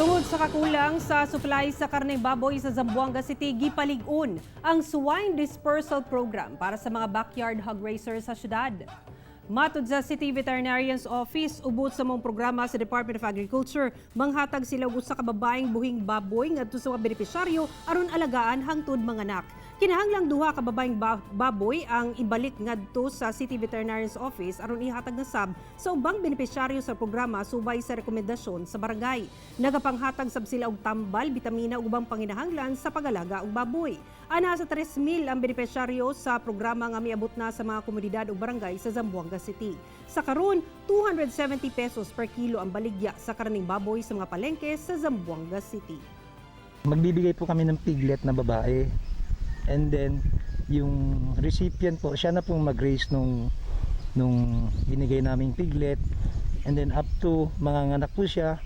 Tungod sa kakulang sa supply sa karneng baboy sa Zamboanga City, gipalig-on ang Swine Dispersal Program para sa mga backyard hog raisers sa syudad. Matod sa City Veterinarian's Office, ubot sa mong programa sa Department of Agriculture, manghatag sila og usa ka babaeng buhing baboy ngadto sa mga benepisyaryo aron alagaan hangtod manganak. Kinahanglang duha ka babaeng baboy ang ibalik ngadto sa City Veterinarian's Office aron ihatag na sab sa ubang benepisyaryo sa programa subay sa rekomendasyon sa barangay. Nagapanghatag sab sila og tambal, bitamina ug ubang panginahanglan sa pag-alaga og baboy. Ana sa 3,000 ang benepisyaryo sa programa nga miabot na sa mga komunidad ug barangay sa Zamboanga City. Sa karon, 270 pesos per kilo ang baligya sa karning baboy sa mga palengke sa Zamboanga City. Magbibigay po kami ng piglet na babae. And then, yung recipient po, siya na pong mag-raise nung binigay naming piglet. And then up to mga nganak po siya,